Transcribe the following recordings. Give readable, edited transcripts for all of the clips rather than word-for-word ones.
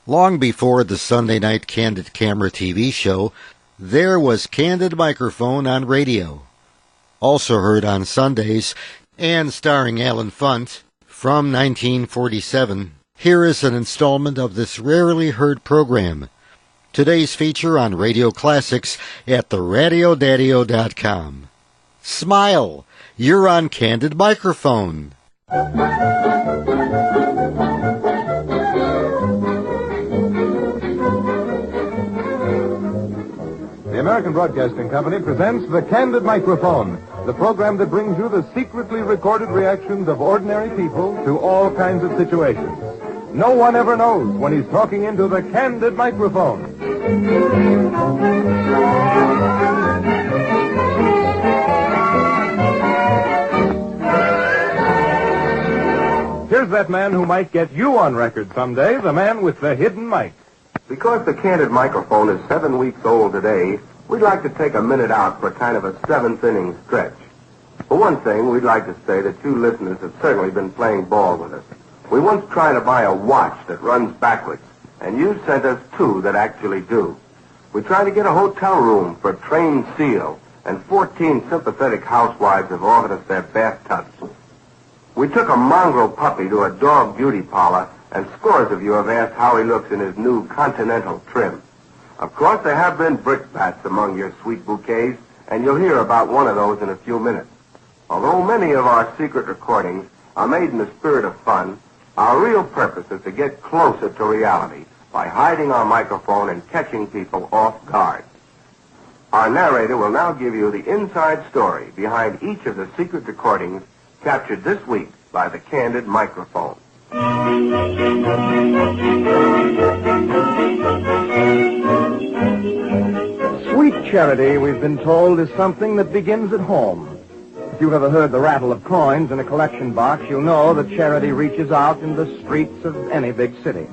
Long before the Sunday night Candid Camera TV show, there was Candid Microphone on radio. Also heard on Sundays and starring Allen Funt from 1947. Here is an installment of this rarely heard program. Today's feature on Radio Classics at theradiodaddio.com. Smile! You're on Candid Microphone. The American Broadcasting Company presents the Candid Microphone, the program that brings you the secretly recorded reactions of ordinary people to all kinds of situations. No one ever knows when he's talking into the Candid Microphone. Here's that man who might get you on record someday, the man with the hidden mic. Because the Candid Microphone is 7 weeks old today, we'd like to take a minute out for kind of a seventh-inning stretch. For one thing, we'd like to say that you listeners have certainly been playing ball with us. We once tried to buy a watch that runs backwards, and you sent us two that actually do. We tried to get a hotel room for trained seal, and 14 sympathetic housewives have offered us their bathtubs. We took a mongrel puppy to a dog beauty parlor, and scores of you have asked how he looks in his new Continental trim. Of course, there have been brickbats among your sweet bouquets, and you'll hear about one of those in a few minutes. Although many of our secret recordings are made in the spirit of fun, our real purpose is to get closer to reality by hiding our microphone and catching people off guard. Our narrator will now give you the inside story behind each of the secret recordings captured this week by the Candid Microphone. Sweet charity, we've been told, is something that begins at home. If you've ever heard the rattle of coins in a collection box, you'll know that charity reaches out in the streets of any big city.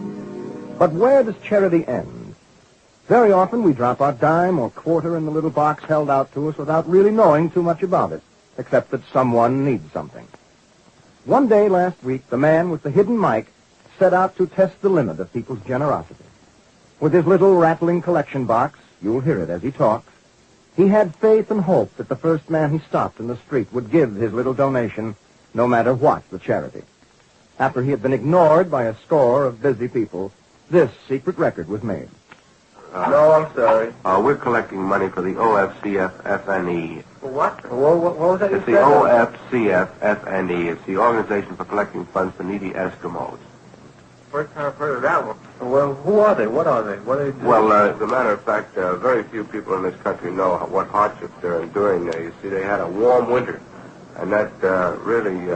But where does charity end? Very often we drop our dime or quarter in the little box held out to us without really knowing too much about it, except that someone needs something. One day last week, the man with the hidden mic set out to test the limit of people's generosity. With his little rattling collection box, you'll hear it as he talks, he had faith and hope that the first man he stopped in the street would give his little donation, no matter what the charity. After he had been ignored by a score of busy people, this secret record was made. No, I'm sorry. We're collecting money for the OFCF-FNE. What? What was that? It's the OFCF-FNE. It's the Organization for Collecting Funds for Needy Eskimos. First time I've heard of that one. Well, who are they? What are they? What do they do? Well, as a matter of fact, very few people in this country know what hardships they're enduring. You see, they had a warm winter, and that really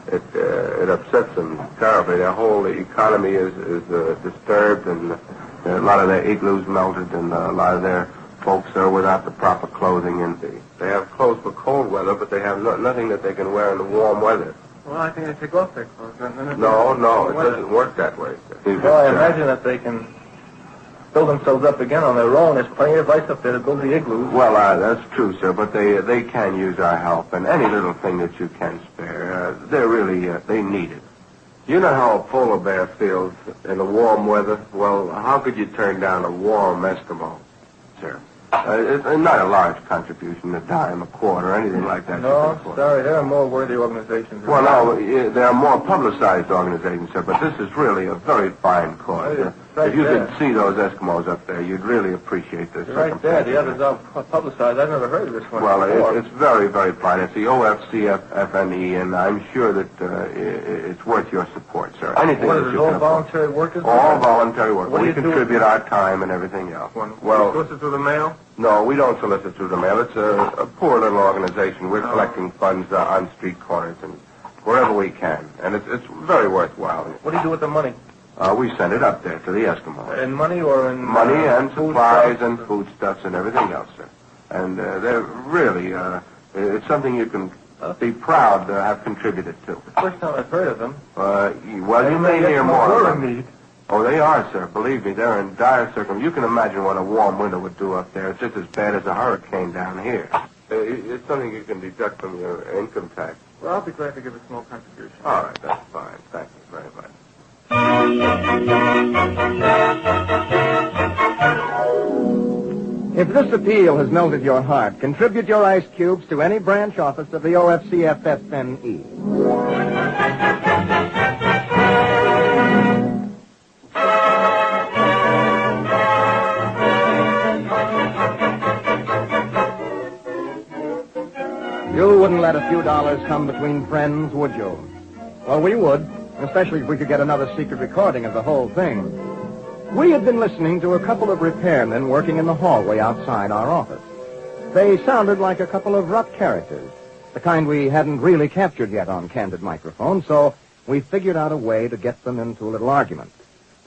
it upsets them terribly. Their whole economy is disturbed, and a lot of their igloos melted, and a lot of their folks are without the proper clothing. And they have clothes for cold weather, but they have nothing that they can wear in the warm weather. Well, I think they take off their clothes. No, it doesn't work that way. Well, I imagine that they can build themselves up again on their own. There's plenty of ice up there to build the igloos. Well, that's true, sir, but they can use our help, and any little thing that you can spare, they're really, they need it. You know how a polar bear feels in the warm weather? Well, how could you turn down a warm Eskimo, sir? It's not a large contribution, a dime, a quarter, anything like that. No, sorry, there are more worthy organizations. Well, no, there are more publicized organizations, sir, but this is really a very fine cause. If you could see those Eskimos up there, you'd really appreciate this. Right there, the others are publicized. I've never heard of this one before. It's very, very fine. It's the OFCF-FNE, and I'm sure that it's worth your support, sir. Anything What that is you it, all can voluntary workers? All voluntary work. What do We you do? contribute our time and everything else. Well, you solicit through the mail? No, we don't solicit through the mail. It's a poor little organization. We're collecting funds on street corners and wherever we can, and it's very worthwhile. What do you do with the money? We send it up there to the Eskimos. In money or in... Money and supplies foodstuffs? and foodstuffs and everything else, sir. And they're really, it's something you can be proud to have contributed to. The first time I've heard of them. Well, you may hear more of them. Oh, they are, sir. Believe me, they're in dire circumstances. You can imagine what a warm winter would do up there. It's just as bad as a hurricane down here. It's something you can deduct from your income tax. Well, I'll be glad to give a small contribution. All right, that's fine. Thank you very much. If this appeal has melted your heart, contribute your ice cubes to any branch office of the OFCFFNE. You wouldn't let a few dollars come between friends, would you? Well, we would, especially if we could get another secret recording of the whole thing. We had been listening to a couple of repairmen working in the hallway outside our office. They sounded like a couple of rough characters, the kind we hadn't really captured yet on Candid Microphone, so we figured out a way to get them into a little argument.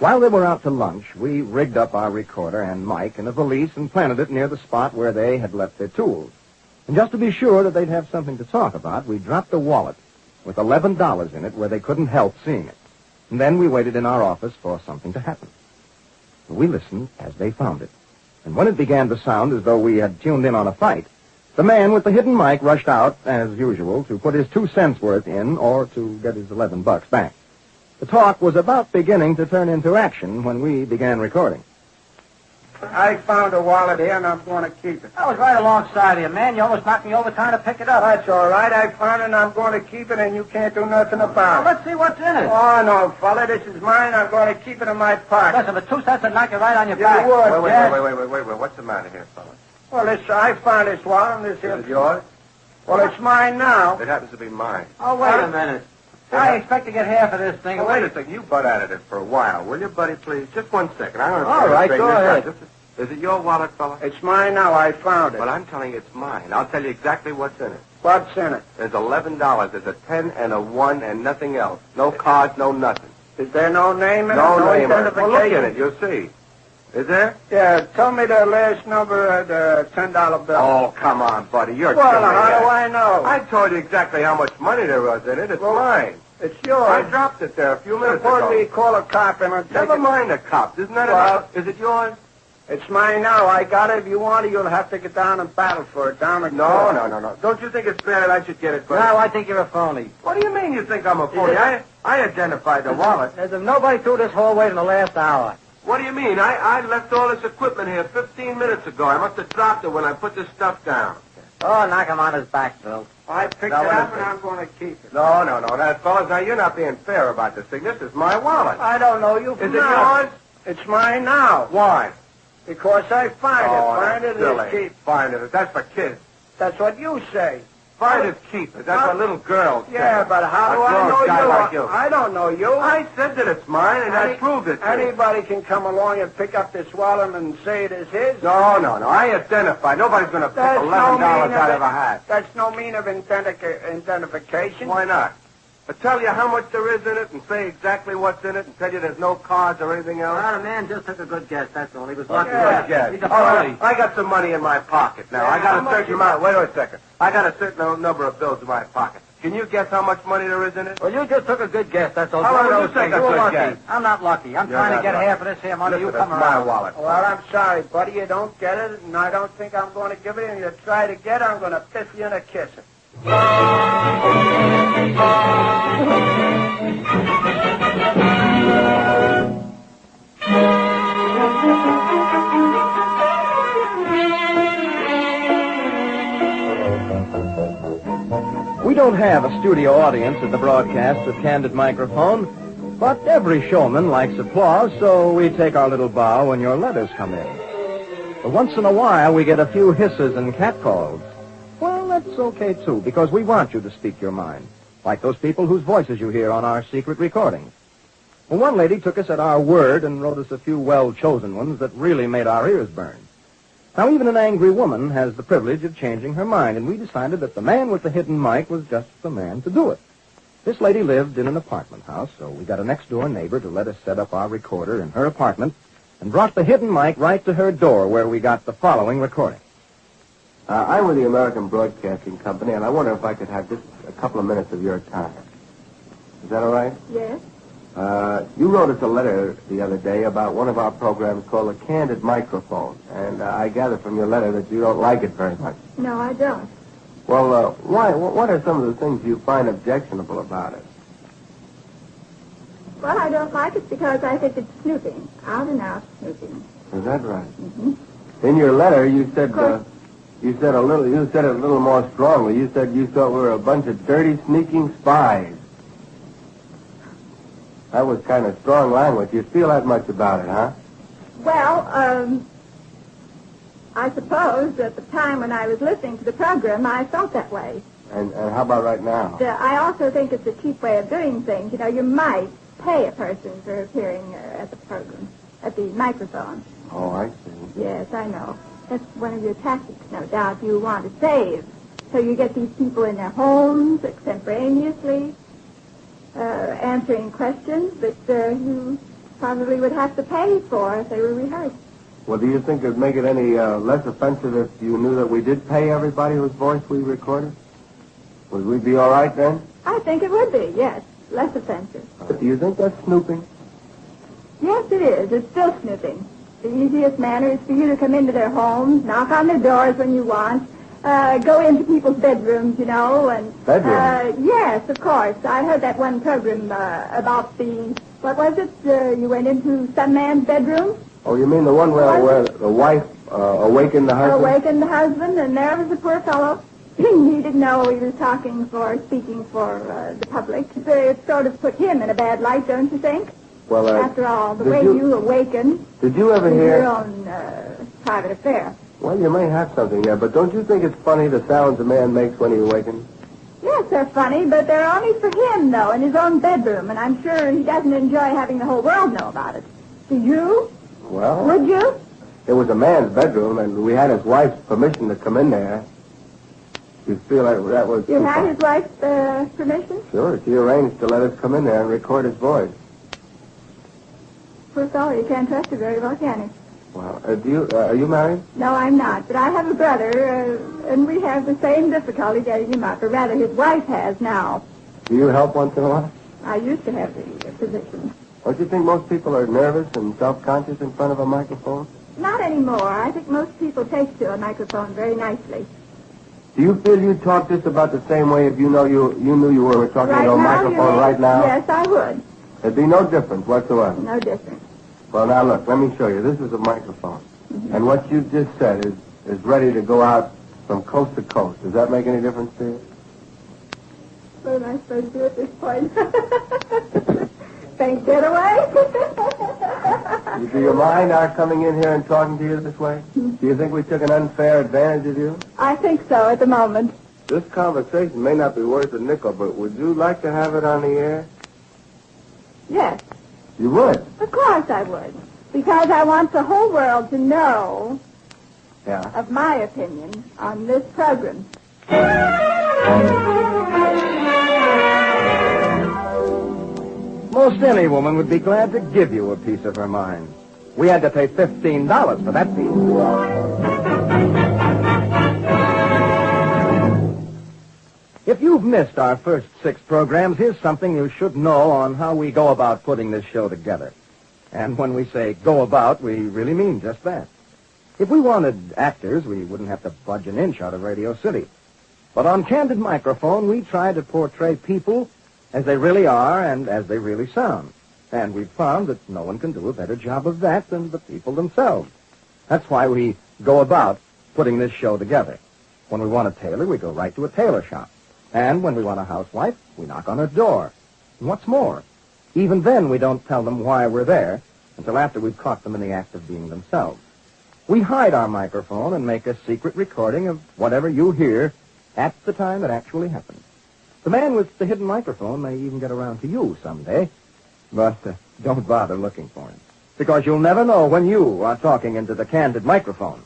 While they were out to lunch, we rigged up our recorder and mic in a valise and planted it near the spot where they had left their tools. And just to be sure that they'd have something to talk about, we dropped a wallet with $11 in it where they couldn't help seeing it. And then we waited in our office for something to happen. We listened as they found it. And when it began to sound as though we had tuned in on a fight, the man with the hidden mic rushed out, as usual, to put his 2 cents worth in or to get his $11 back. The talk was about beginning to turn into action when we began recording. I found a wallet here, and I'm going to keep it. I was right alongside of you, man. You almost knocked me over trying to pick it up. That's all right. I found it, and I'm going to keep it, and you can't do nothing about Well, it. let's see what's in it. Oh, no, fella. This is mine. I'm going to keep it in my pocket. Listen, for 2 cents, I'd knock you right on your You back. would. Wait. What's the matter here, fella? Well, I found this wallet, and this here. Is it yours? Well, it's mine now. It happens to be mine. Oh, wait a minute. I expect to get half of this thing. Well, wait a second. You butt at it for a while, will you, buddy, please? Just 1 second. I'm going to All right, go ahead. Is it your wallet, fella? It's mine now. I found it. Well, I'm telling you it's mine. I'll tell you exactly what's in it. What's in it? There's $11. There's a 10 and a 1 and nothing else. No cards, no nothing. Is there no name in it? No name. Identification? Well, look at it. You'll see. Is there? Yeah, tell me the last number of the $10 bill. Oh, come on, buddy. You're Well, silly. how do I know? I told you exactly how much money there was in it. It's mine. It's yours. I dropped it there a few minutes Suppose we ago. call a cop and take Never it. mind the cops. Isn't that enough? Is it yours? It's mine now. I got it. If you want it, you'll have to get down and battle for it down at court. No. Don't you think it's fair that I should get it, No, buddy? I think you're a phony. What do you mean you think I'm a phony? I identified the wallet. There's nobody through this hallway in the last hour. What do you mean? I left all this equipment here 15 minutes ago. I must have dropped it when I put this stuff down. Oh, knock him on his back, Bill. I picked it Now, what up is and it? I'm going to keep it. No. That fellas, now you're not being fair about this thing. This is my wallet. I don't know you Is from it now. yours? It's mine now. Why? Because I find it. Find it silly. and keep. Find it. That's for kids. That's what you say. Find it, keep it. That's what little girls say. Yeah, but how do A I grown know guy you? like you. I don't know you. I said that it's mine, and I proved it to you. Anybody can come along and pick up this wallet and say it is his. No. I identified. Nobody's going to pick That's $11 no mean out of of a hat. That's no mean of identification. Why not? I tell you how much there is in it and say exactly what's in it and tell you there's no cards or anything else. Well, the man just took a good guess, that's all. He was lucky. Yeah. Good guess. He's a All phony. right, I got some money in my pocket now. Yeah, I how got a much certain you amount. Wait a second. I got a certain number of bills in my pocket. Can you guess how much money there is in it? Well, you just took a good guess, that's all. How One of about those you take things. a You were good lucky. guess? I'm not lucky. I'm You're trying to not get lucky. half of this here money. Listen, You come it's my around. wallet. Well, I'm sorry, buddy. You don't get it, and I don't think I'm going to give it. And you try to get it, I'm going to piss you in a kiss it. We don't have a studio audience at the broadcast of Candid Microphone, but every showman likes applause, so we take our little bow when your letters come in. But once in a while, we get a few hisses and catcalls. Well, that's okay, too, because we want you to speak your mind, like those people whose voices you hear on our secret recordings. Well, one lady took us at our word and wrote us a few well-chosen ones that really made our ears burn. Now, even an angry woman has the privilege of changing her mind, and we decided that the man with the hidden mic was just the man to do it. This lady lived in an apartment house, so we got a next-door neighbor to let us set up our recorder in her apartment and brought the hidden mic right to her door where we got the following recording. I'm with the American Broadcasting Company, and I wonder if I could have just a couple of minutes of your time. Is that all right? Yes? You wrote us a letter the other day about one of our programs called the Candid Microphone, and I gather from your letter that you don't like it very much. No, I don't. Well, why? What are some of the things you find objectionable about it? Well, I don't like it because I think it's snooping. Out and out snooping. Is that right? Mm-hmm. In your letter, you said course. you said it a little more strongly. You said you thought we were a bunch of dirty, sneaking spies. That was kind of strong language. You feel that much about it, huh? Well, I suppose at the time when I was listening to the program, I felt that way. And how about right now? I also think it's a cheap way of doing things. You know, you might pay a person for appearing at the program, at the microphone. Oh, I see. Yes, I know. That's one of your tactics, no doubt. You want to save. So you get these people in their homes extemporaneously, answering questions that you probably would have to pay for if they were rehearsed. Well, do you think it would make it any less offensive if you knew that we did pay everybody whose voice we recorded? Would we be all right then? I think it would be, yes. Less offensive. Do you think that's snooping? Yes, it is. It's still snooping. The easiest manner is for you to come into their homes, knock on their doors when you want, go into people's bedrooms, you know, and... Bedrooms? Yes, of course. I heard that one program about the... What was it? You went into some man's bedroom? Oh, you mean the one where the wife awakened the husband? Awakened the husband, and there was the poor fellow. He didn't know he was speaking for the public. It sort of put him in a bad light, don't you think? Well, after all, the way you awakened... Did you ever hear... your own private affair. Well, you may have something there, but don't you think it's funny the sounds a man makes when he awakens? Yes, they're funny, but they're only for him, though, in his own bedroom, and I'm sure he doesn't enjoy having the whole world know about it. Do you? Well... Would you? It was a man's bedroom, and we had his wife's permission to come in there. You feel like that was... You had his wife's permission? Sure, she arranged to let us come in there and record his voice. Poor fellow, you can't trust her very well, can you? Well, are you married? No, I'm not, but I have a brother, and we have the same difficulty getting him up, or rather his wife has now. Do you help once in a while? I used to have the position. Don't you think most people are nervous and self-conscious in front of a microphone? Not anymore. I think most people take to a microphone very nicely. Do you feel you'd talk just about the same way if you knew you were talking right to a now, microphone right now? Yes, I would. There'd be no difference whatsoever. No difference. Well, now look, let me show you. This is a microphone. Mm-hmm. And what you just said is ready to go out from coast to coast. Does that make any difference to you? What am I supposed to do at this point? Faint getaway? Do you mind our coming in here and talking to you this way? Do you think we took an unfair advantage of you? I think so at the moment. This conversation may not be worth a nickel, but would you like to have it on the air? Yes. You would? Of course I would. Because I want the whole world to know of my opinion on this program. Most any woman would be glad to give you a piece of her mind. We had to pay $15 for that piece. If you've missed our first 6 programs, here's something you should know on how we go about putting this show together. And when we say go about, we really mean just that. If we wanted actors, we wouldn't have to budge an inch out of Radio City. But on Candid Microphone, we try to portray people as they really are and as they really sound. And we've found that no one can do a better job of that than the people themselves. That's why we go about putting this show together. When we want a tailor, we go right to a tailor shop. And when we want a housewife, we knock on her door. And what's more, even then we don't tell them why we're there until after we've caught them in the act of being themselves. We hide our microphone and make a secret recording of whatever you hear at the time it actually happens. The man with the hidden microphone may even get around to you someday, but don't bother looking for him, because you'll never know when you are talking into the Candid Microphone.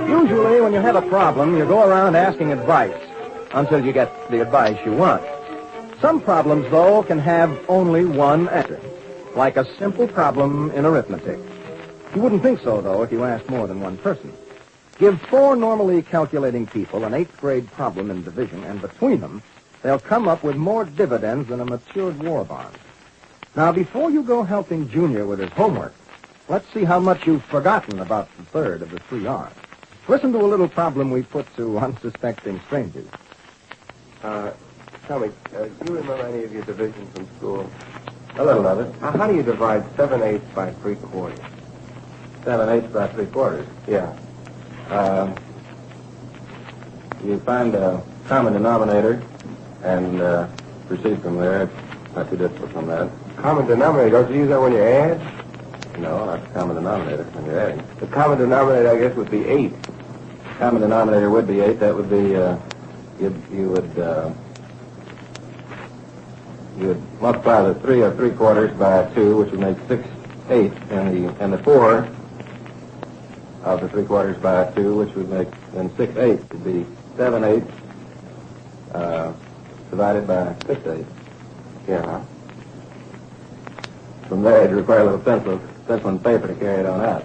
Usually, when you have a problem, you go around asking advice until you get the advice you want. Some problems, though, can have only one answer, like a simple problem in arithmetic. You wouldn't think so, though, if you asked more than one person. Give 4 normally calculating people an 8th grade problem in division, and between them, they'll come up with more dividends than a matured war bond. Now, before you go helping Junior with his homework, let's see how much you've forgotten about the third of the 3 R's. Listen to a little problem we put to unsuspecting strangers. Tell me, do you remember any of your divisions from school? A little of it. How do you divide 7/8 by 3/4? 7/8 by 3/4? Yeah. You find a common denominator and proceed from there. It's not too difficult from that. Common denominator? Don't you use that when you add? No, not the common denominator when you're adding. The common denominator, I guess, would be 8. Common denominator would be 8. That would be, you would multiply the 3 or 3/4 by 2, which would make 6/8, and the 4 of the 3/4 by 2, which would make then 6/8 would be 7/8 divided by 6/8. Yeah. From there, you'd require a little pencil and paper to carry it on out.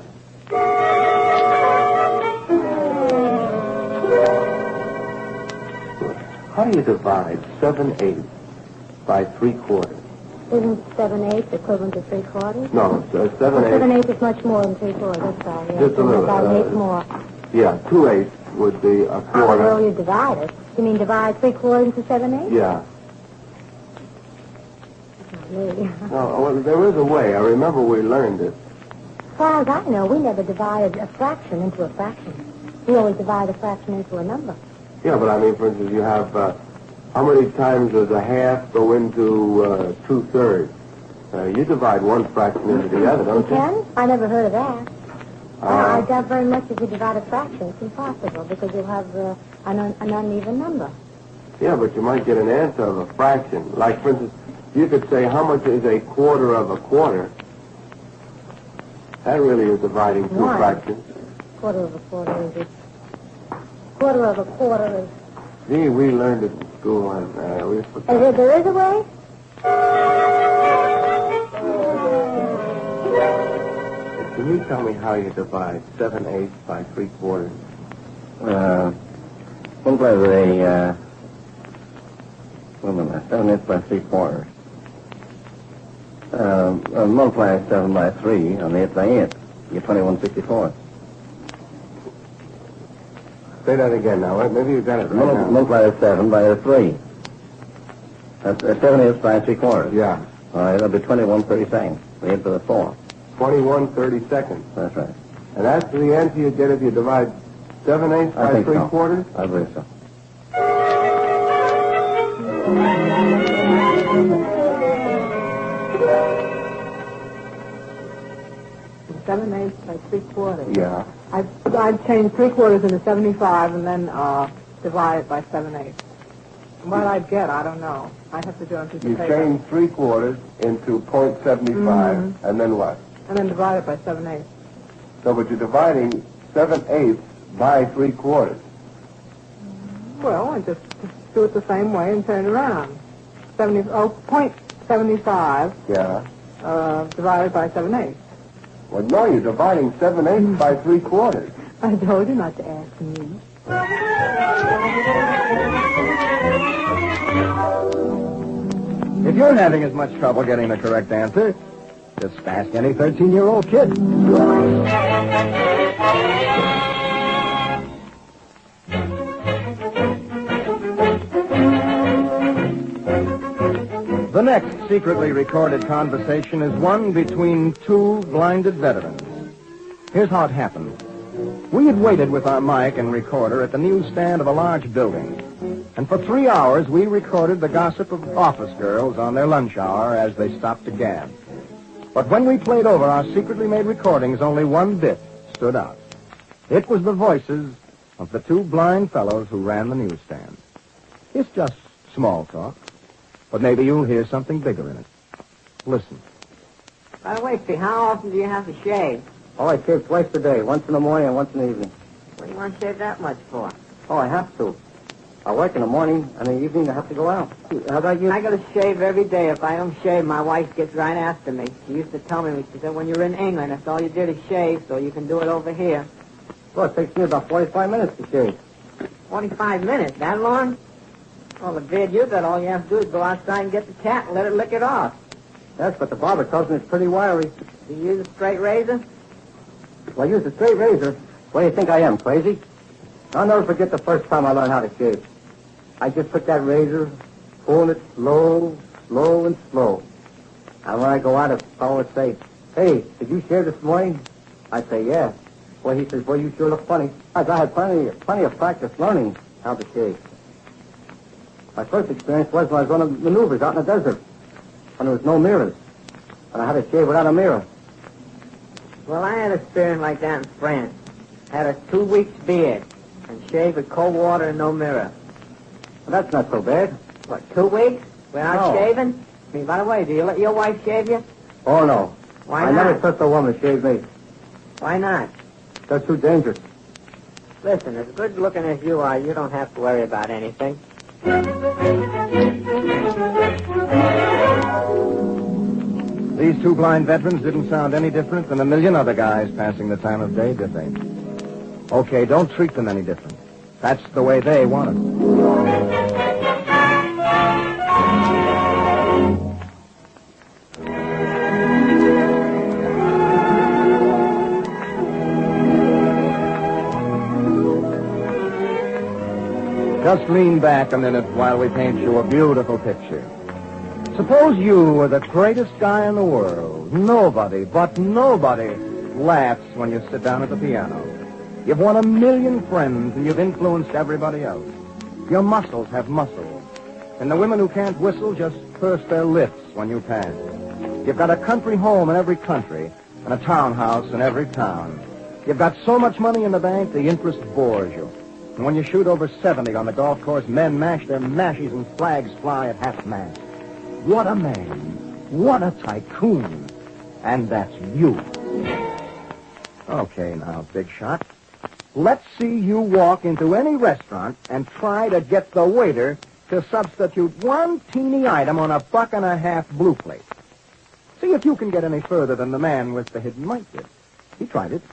How do you divide 7/8 by 3/4? Isn't 7/8 equivalent to 3/4? No, 7/8. 7/8 is much more than 3/4. That's all. Yeah. Just a little. About an eighth more. Yeah, 2/8 would be a How quarter. will you divide it? You mean divide 3/4 into 7/8? Yeah. Not me. No, well, there is a way. I remember we learned it. As far as I know, we never divided a fraction into a fraction. We always divide a fraction into a number. Yeah, but I mean, for instance, you have how many times does a half go into 2/3? You divide one fraction into the other, don't you? You can? I never heard of that. I doubt very much if you divide a fraction. It's impossible because you'll have an uneven number. Yeah, but you might get an answer of a fraction. Like, for instance, you could say how much is a quarter of a quarter. That really is dividing two Why? fractions. Quarter of a quarter is... Quarter of a quarter is... Gee, we learned it in school, and we forgot. There is a way? Can you tell me how you divide 7/8 by 3/4? Multiply the, 7/8 by 3/4. Multiply 7 by 3 on the 8 by 8. You get 21/64. Say that again now. Maybe you got it right now. Multiply the 7 by the 3. That's 7/8 by 3/4. Yeah. All right, that'll be 21/32. The 8 by the 4. 21/32. That's right. And that's the answer you get if you divide 7/8 I by think 3/4? so. I believe so. 7/8 by 3/4. Yeah. I'd change 3/4 into 75 and then divide it by 7/8. What I'd get, I don't know. I'd have to do it on a piece You of paper. change 3/4 into 0.75, and then what? And then divide it by 7/8. So, but you're dividing 7/8 by 3/4. Well, I just do it the same way and turn it around. 0.75 Yeah. divided by 7/8. Well, no, you're dividing 7/8 by 3/4. I told you not to ask me. If you're having as much trouble getting the correct answer, just ask any 13-year-old kid. The next secretly recorded conversation is one between two blinded veterans. Here's how it happened. We had waited with our mic and recorder at the newsstand of a large building. And for 3 hours, we recorded the gossip of office girls on their lunch hour as they stopped to gab. But when we played over our secretly made recordings, only one bit stood out. It was the voices of the two blind fellows who ran the newsstand. It's just small talk, but maybe you'll hear something bigger in it. Listen. By the way, Steve, how often do you have to shave? Oh, I shave twice a day, once in the morning and once in the evening. What do you want to shave that much for? Oh, I have to. I work in the morning, and in the evening I have to go out. How about you? I got to shave every day. If I don't shave, my wife gets right after me. She used to tell me, she said, when you're in England, that's all you did is shave, so you can do it over here. Well, it takes me about 45 minutes to shave. 45 minutes? That long? Well, the beard you got, all you have to do is go outside and get the cat and let it lick it off. Yes, but the barber tells me it's pretty wiry. Do you use a straight razor? Well, I use a straight razor. What do you think I am, crazy? I'll never forget the first time I learned how to shave. I just took that razor, pulling it slow, slow, and slow. And when I go out, a fellow would say, "Hey, did you shave this morning?" I'd say, "Yeah." Well, he says, "Well, you sure look funny." I had plenty of practice learning how to shave. My first experience was when I was running maneuvers out in the desert, when there was no mirrors, and I had to shave without a mirror. Well, I had experience like that in France. Had a 2 weeks beard and shaved with cold water and no mirror. Well, that's not so bad. What, 2 weeks? Without No. shaving? I mean, by the way, do you let your wife shave you? Oh, no. Why I not? never trust a woman to shave me. Why not? That's too dangerous. Listen, as good looking as you are, you don't have to worry about anything. These two blind veterans didn't sound any different than a million other guys passing the time of day, did they? Okay, don't treat them any different. That's the way they want it. Just lean back a minute while we paint you a beautiful picture. Suppose you were the greatest guy in the world. Nobody, but nobody, laughs when you sit down at the piano. You've won 1 million friends, and you've influenced everybody else. Your muscles have muscles. And the women who can't whistle just purse their lips when you pass. You've got a country home in every country, and a townhouse in every town. You've got so much money in the bank, the interest bores you. And when you shoot over 70 on the golf course, men mash their mashies and flags fly at half-mast. What a man. What a tycoon. And that's you. Okay, now, big shot. Let's see you walk into any restaurant and try to get the waiter to substitute one teeny item on a $1.50 blue plate. See if you can get any further than the man with the hidden mic did. He tried it,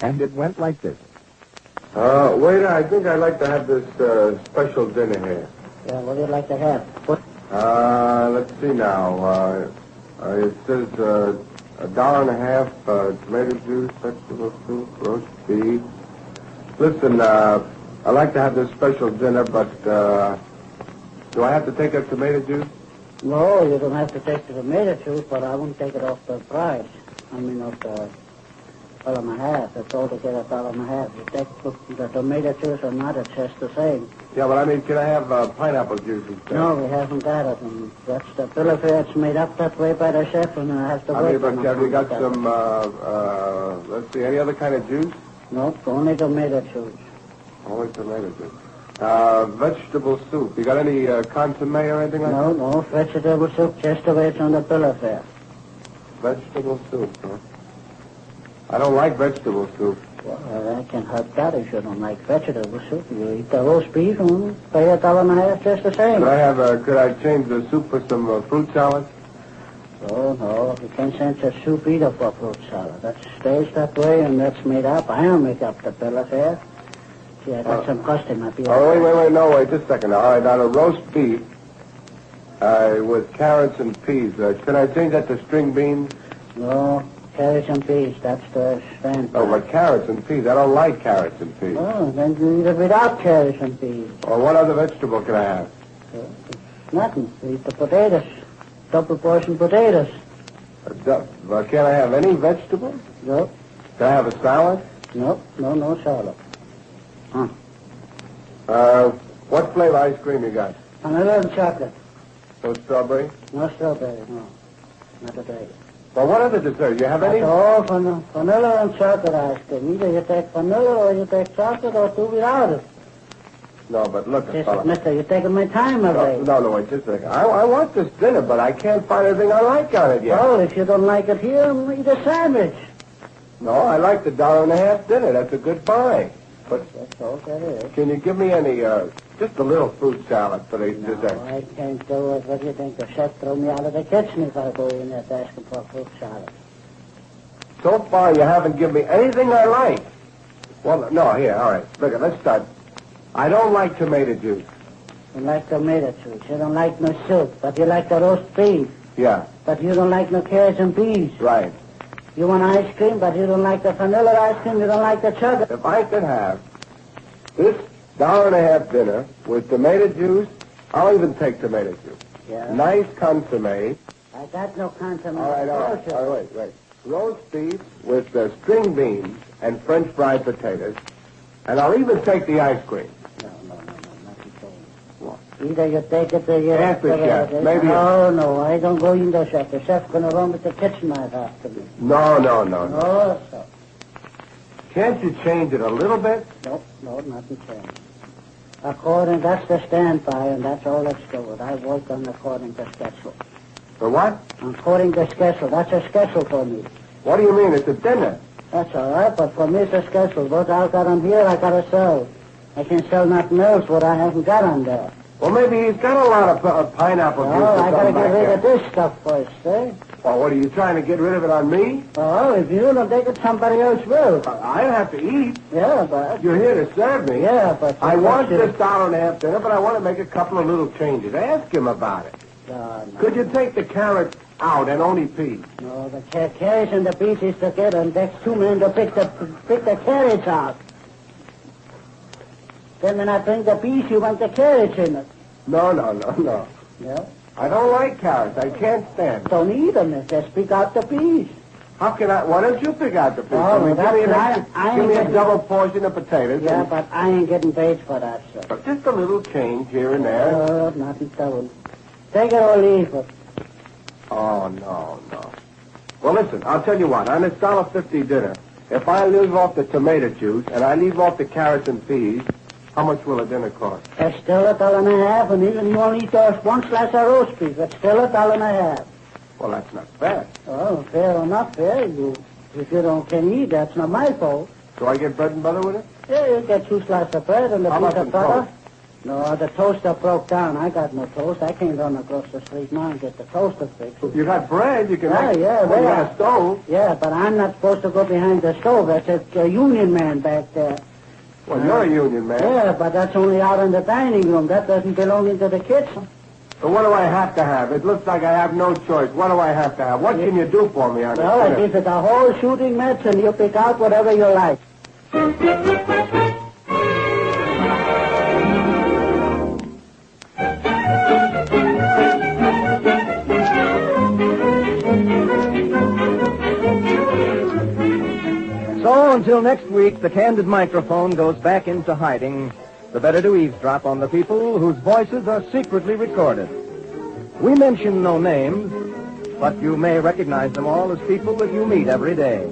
and it went like this. Waiter, I think I'd like to have this special dinner here. Yeah, what do you like to have? Let's see now. It says $1.50, tomato juice, vegetable soup, roast beef. Listen, I'd like to have this special dinner, but do I have to take a tomato juice? No, you don't have to take the tomato juice, but I won't take it off the price. I mean, off the $1.50. It's altogether $1.50. You take the tomato juice or not, it's just the same. Yeah, but I mean, can I have pineapple juice instead? No, we haven't got it. And that's the bill of fare. It's made up that way by the chef, and I have to wait. But have you got some, let's see, any other kind of juice? No, only tomato juice. Only tomato juice. Vegetable soup. You got any consomme or anything like that? No, vegetable soup, just the way it's on the bill of fare. Vegetable soup, huh? I don't like vegetable soup. Well, I can help that if you don't like vegetable soup. You eat the roast beef and pay $1.50 just the same. Could I change the soup for some fruit salad? Oh, no, you can't change the soup either for fruit salad. That stays that way, and that's made up. I don't make up the bill of fare. See, I got some custom up here. Wait just a second. All right, now the roast beef with carrots and peas. Can I change that to string beans? No. Carrots and peas, that's the stand. Oh, but carrots and peas. I don't like carrots and peas. Oh, then you eat it without carrots and peas. Or what other vegetable can I have? Nothing. You eat the potatoes. Double portion potatoes. Well, can't I have any vegetable? No. Can I have a salad? No salad. What flavor ice cream you got? Vanilla and chocolate. No strawberry? No strawberry, no. Not today. Well, what other dessert? You have any? Oh, vanilla and chocolate ice cream. Either you take vanilla or you take chocolate or two without it. No, but look, fella. Mister, you're taking my time away. No, wait just a second. I want this dinner, but I can't find anything I like on it yet. Well, if you don't like it here, eat a sandwich. No, I like the $1.50 dinner. That's a good buy. But that's all that is. Can you give me any, just a little fruit salad for the dessert? No, I can't do it. What do you think? The chef throw me out of the kitchen if I go in there asking for fruit salad. So far, you haven't given me anything I like. Well, no, here, all right. Look, let's start. I don't like tomato juice. You like tomato juice. You don't like no soup, but you like the roast beef. Yeah. But you don't like no carrots and peas. Right. You want ice cream, but you don't like the vanilla ice cream. You don't like the chocolate. If I could have This $1.50 dinner with tomato juice. I'll even take tomato juice. Yeah. Nice consomme. I got no consomme. All right, wait. Roast beef with string beans and French fried potatoes. And I'll even take the ice cream. No, nothing saying. What? Either you take it or you... Ask the chef. Maybe... No, I don't go in the chef. The chef's going to run with the kitchen knife after me. No. Oh, so. Can't you change it a little bit? No, nothing changed. That's the standby, and that's all that's to it. I work on according to schedule. For what? According to schedule. That's a schedule for me. What do you mean? It's a dinner. That's all right, but for me it's a schedule. What I got on here, I got to sell. I can't sell nothing else what I haven't got on there. Well, maybe he's got a lot of pineapple juice. Oh, I got to get rid of this stuff first, eh? Well, what, are you trying to get rid of it on me? Oh, if you don't take it, somebody else will. I have to eat. Yeah, but... You're here to serve me. Yeah, but... I want this $1.50 dinner, but I want to make a couple of little changes. Ask him about it. No. Could you take the carrots out and only peas? No, the carrots and the peas is together, and that's two men to pick the carrots out. Then when I bring the peas, you want the carrots in it. No. Yeah? I don't like carrots. I can't stand them. Don't eat them. Just pick out the peas. How can I? Why don't you pick out the peas? Oh, give me a double portion of potatoes. Yeah, but I ain't getting paid for that, sir. But just a little change here and there. Oh, nothing doing. Take it or leave it. Oh, no. Well, listen, I'll tell you what. On this $1.50 dinner, if I leave off the tomato juice and I leave off the carrots and peas, how much will a dinner cost? It's still $1.50, and even you only eat one slice of roast beef, it's still $1.50. Well, that's not bad. Oh, fair or not fair. If you can eat, that's not my fault. Do I get bread and butter with it? Yeah, you get 2 slices of bread and a piece of butter. Toast? No, the toaster broke down. I got no toast. I can't run across the street now and get the toaster fixed. You got bread, you can make... Yeah, you got a stove. Yeah, but I'm not supposed to go behind the stove. That's a union man back there. Well, you're a union man. Yeah, but that's only out in the dining room. That doesn't belong into the kitchen. So what do I have to have? It looks like I have no choice. What do I have to have? What can you do for me on this? Well, I give it a whole shooting match, and you pick out whatever you like. So, until next week, the Candid Microphone goes back into hiding, the better to eavesdrop on the people whose voices are secretly recorded. We mention no names, but you may recognize them all as people that you meet every day.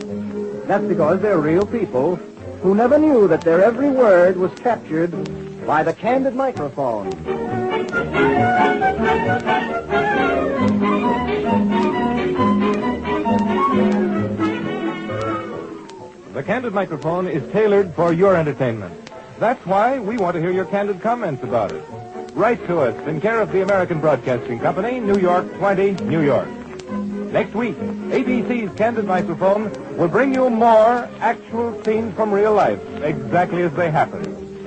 That's because they're real people who never knew that their every word was captured by the Candid Microphone. The Candid Microphone is tailored for your entertainment. That's why we want to hear your candid comments about it. Write to us in care of the American Broadcasting Company, New York 20, New York. Next week, ABC's Candid Microphone will bring you more actual scenes from real life, exactly as they happen.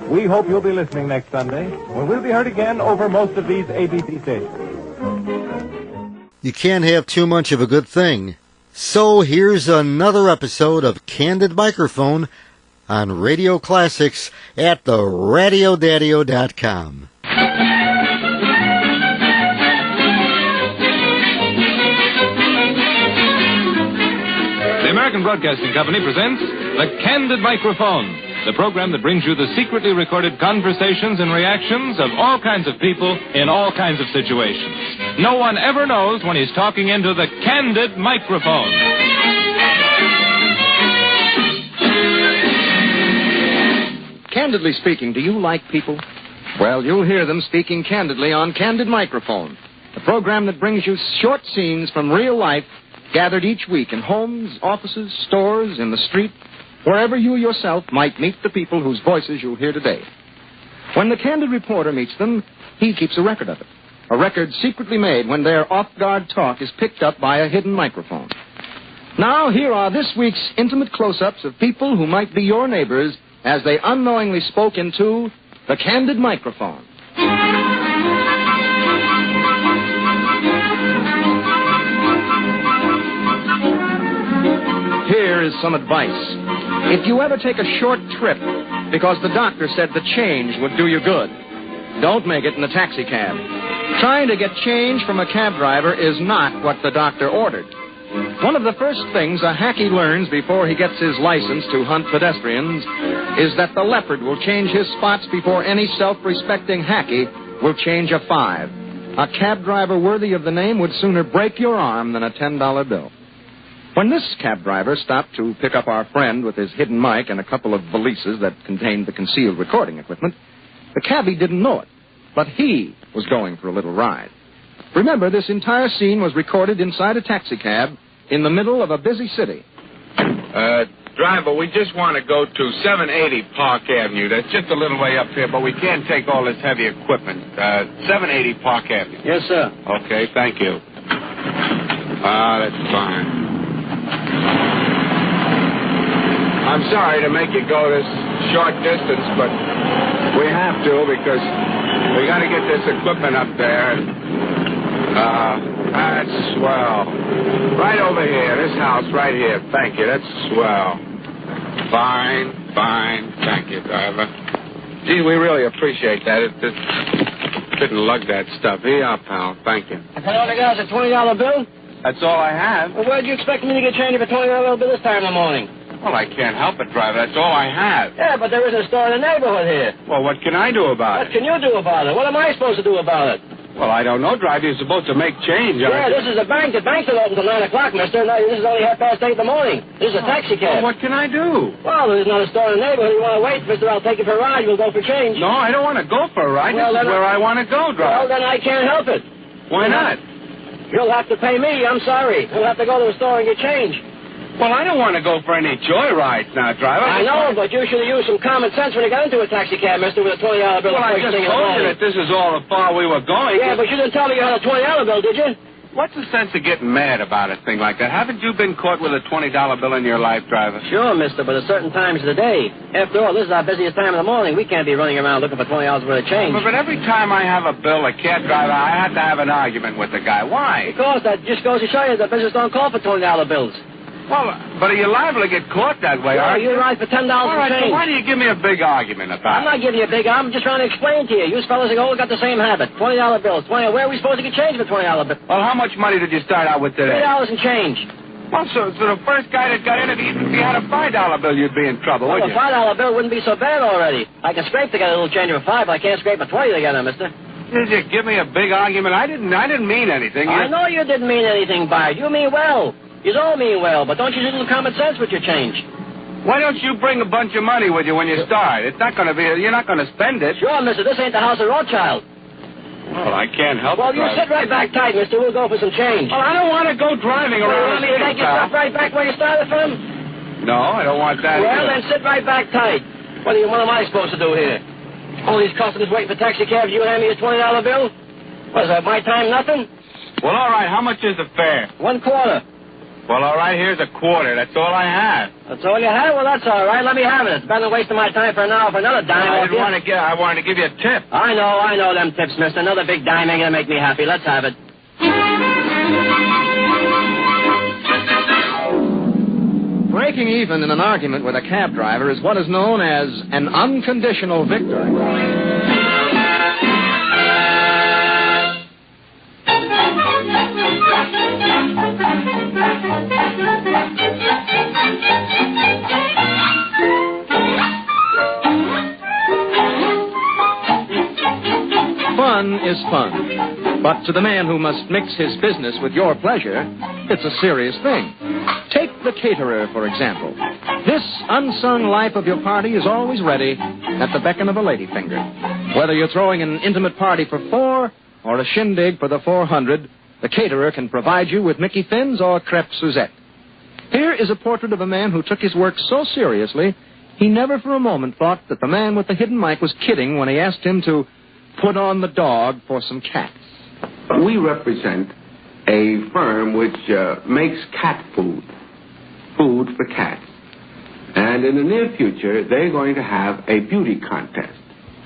We hope you'll be listening next Sunday, when we'll be heard again over most of these ABC stations. You can't have too much of a good thing. So here's another episode of Candid Microphone on Radio Classics at theradiodadio.com. The American Broadcasting Company presents The Candid Microphone, the program that brings you the secretly recorded conversations and reactions of all kinds of people in all kinds of situations. No one ever knows when he's talking into the Candid Microphone. Candidly speaking, do you like people? Well, you'll hear them speaking candidly on Candid Microphone, the program that brings you short scenes from real life gathered each week in homes, offices, stores, in the street, wherever you yourself might meet the people whose voices you'll hear today. When the Candid reporter meets them, he keeps a record of it. A record secretly made when their off-guard talk is picked up by a hidden microphone. Now, here are this week's intimate close-ups of people who might be your neighbors as they unknowingly spoke into the Candid Microphone. Here is some advice. If you ever take a short trip, because the doctor said the change would do you good. Don't make it in a taxi cab. Trying to get change from a cab driver is not what the doctor ordered. One of the first things a hacky learns before he gets his license to hunt pedestrians is that the leopard will change his spots before any self-respecting hacky will change a 5. A cab driver worthy of the name would sooner break your arm than a $10 bill. When this cab driver stopped to pick up our friend with his hidden mic and a couple of valises that contained the concealed recording equipment, the cabbie didn't know it, but he was going for a little ride. Remember, this entire scene was recorded inside a taxicab in the middle of a busy city. Driver, we just want to go to 780 Park Avenue. That's just a little way up here, but we can't take all this heavy equipment. 780 Park Avenue. Yes, sir. Okay, thank you. That's fine. I'm sorry to make you go this short distance, but we have to because we got to get this equipment up there. That's swell. Right over here, this house right here. Thank you, that's swell. Fine. Thank you, driver. Gee, we really appreciate that. It didn't lug that stuff. Here, pal. Thank you. I thought I got a $20 bill. That's all I have. Well, where'd you expect me to get change of a $20 bill this time in the morning? Well, I can't help it, driver. That's all I have. Yeah, but there isn't a store in the neighborhood here. Well, what can I do about What can you do about it? What am I supposed to do about it? Well, I don't know, driver. You're supposed to make change. Yeah, this is a bank. The bank's not open till 9 o'clock, mister. No, this is only 8:30 in the morning. This is a taxi cab. Well, what can I do? Well, there's not a store in the neighborhood. You want to wait, mister? I'll take you for a ride. We'll go for change. No, I don't want to go for a ride. Well, this is where I want to go, driver. Well, then I can't help it. Why not? You'll have to pay me. I'm sorry. You'll have to go to the store and get change. Well, I don't want to go for any joyrides now, driver. I know, but you should have used some common sense when you got into a taxi cab, mister, with a $20 bill. Well, I just told you that this is all the far we were going. Yeah, but you didn't tell me you had a $20 bill, did you? What's the sense of getting mad about a thing like that? Haven't you been caught with a $20 bill in your life, driver? Sure, mister, but at certain times of the day. After all, this is our busiest time of the morning. We can't be running around looking for $20 worth of change. But every time I have a bill, a cab driver, I have to have an argument with the guy. Why? Because that just goes to show you that business don't call for $20 bills. Well, but are you liable to get caught that way, Yeah, aren't you? you're right for $10 All right, change. so why do you give me a big argument about I'm not giving you a big I'm just trying to explain to you. You fellas have all got the same habit. $20 bills. Where are we supposed to get change for $20 bills? Well, how much money did you start out with today? $3 and change. Well, so the first guy that got in, if you had a $5 bill, you'd be in trouble, Well, wouldn't a you? $5 bill wouldn't be so bad already. I can scrape to get a little change of a 5, but I can't scrape a 20 together, mister. Did you give me a big argument? I didn't mean anything. I know you didn't mean anything by it. You mean well. You all mean well, but don't you use a little common sense with your change? Why don't you bring a bunch of money with you when you start? It's not going to be, you're not going to spend it. Sure, mister, this ain't the house of Rothschild. Well, I can't help it. Well, you sit right back tight, mister. We'll go for some change. Well, I don't want to go driving You around. want me to take your stuff right back where you started from? No, I don't want that Well, either. then sit right back tight. What am I supposed to do here? All these customers waiting for taxi cabs, you hand me a $20 bill? Was that my time nothing? Well, all right, how much is the fare? $1.25. Well, all right, here's a quarter. That's all I have. That's all you have? Well, that's all right. Let me have it. It's better than wasting my time for an hour for another dime. I wanted to give you a tip. I know them tips, mister. Another big dime ain't gonna make me happy. Let's have it. Breaking even in an argument with a cab driver is what is known as an unconditional victory. Fun is fun, but to the man who must mix his business with your pleasure, it's a serious thing. Take the caterer, for example. This unsung life of your party is always ready at the beckon of a ladyfinger. Whether you're throwing an intimate party for 4 or a shindig for the 400, the caterer can provide you with Mickey Fins or crepe Suzette. Here is a portrait of a man who took his work so seriously, he never for a moment thought that the man with the hidden mic was kidding when he asked him to put on the dog for some cats. We represent a firm which makes cat food for cats. And in the near future, they're going to have a beauty contest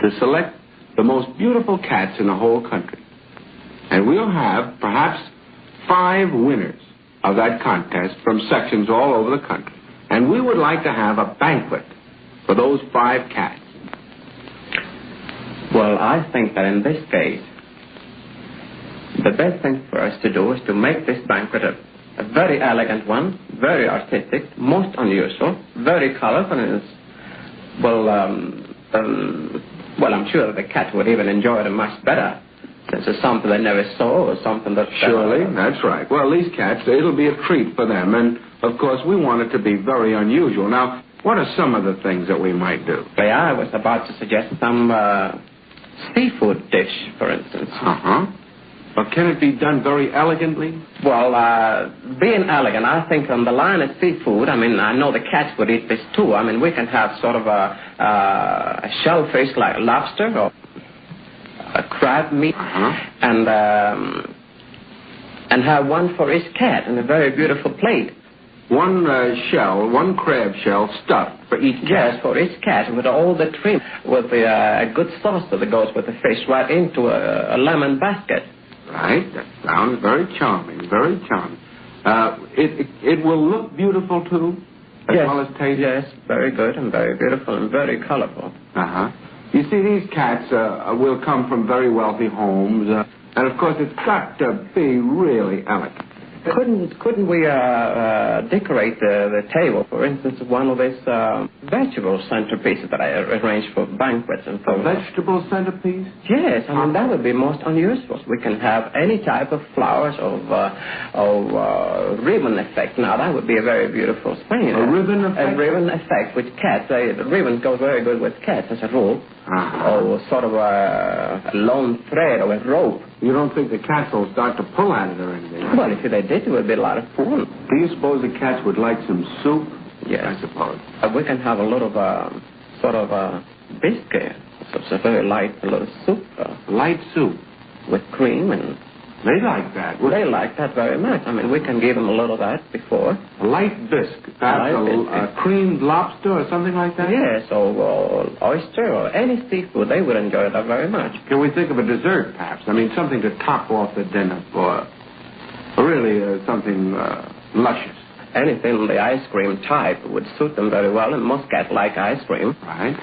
to select the most beautiful cats in the whole country. And we'll have perhaps 5 winners of that contest from sections all over the country. And we would like to have a banquet for those 5 cats? Well, I think that in this case, the best thing for us to do is to make this banquet a very elegant one, very artistic, most unusual, very colorful, and well, I'm sure that the cats would even enjoy it much better, since it's something they never saw, or something that... Surely, that's right. Well, these cats, it'll be a treat for them, and, of course, we want it to be very unusual. Now, what are some of the things that we might do? Well, I was about to suggest some seafood dish, for instance. Uh-huh. But can it be done very elegantly? Well, being elegant, I think on the line of seafood, I mean, I know the cats would eat this too. I mean, we can have sort of a shellfish like lobster or a crab meat, and have one for each cat in a very beautiful plate. One crab shell stuffed for each cat? Yes, for each cat, with all the trim, with a good sauce that goes with the fish right into a lemon basket. Right, that sounds very charming, very charming. It will look beautiful, too, as well as taste? Yes, very good and very beautiful and very colorful. Uh-huh. You see, these cats will come from very wealthy homes, and, of course, it's got to be really elegant. Couldn't we decorate the table, for instance, one of these vegetable centerpieces that I arranged for banquets and so on? A vegetable centerpiece? Yes, I mean, that would be most unusual. We can have any type of flowers or ribbon effect. Now, that would be a very beautiful thing. A ribbon effect? A ribbon effect with cats. The ribbons go very good with cats as a rule. Or sort of a long thread or a rope. You don't think the cats will start to pull at it or anything? Well, if they did, it would be a lot of fun. Do you suppose the cats would like some soup? Yes. I suppose. We can have a little sort of biscuit. So it's a very light little soup. Light soup? With cream and... They like that. They like that very much. I mean, we can give them a little of that before. A light bisque. Perhaps a creamed lobster or something like that? Yes, or oyster or any seafood. They would enjoy that very much. Can we think of a dessert, perhaps? I mean, something to top off the dinner for... really something luscious. Anything on the ice cream type would suit them very well, and most cats like ice cream. Right.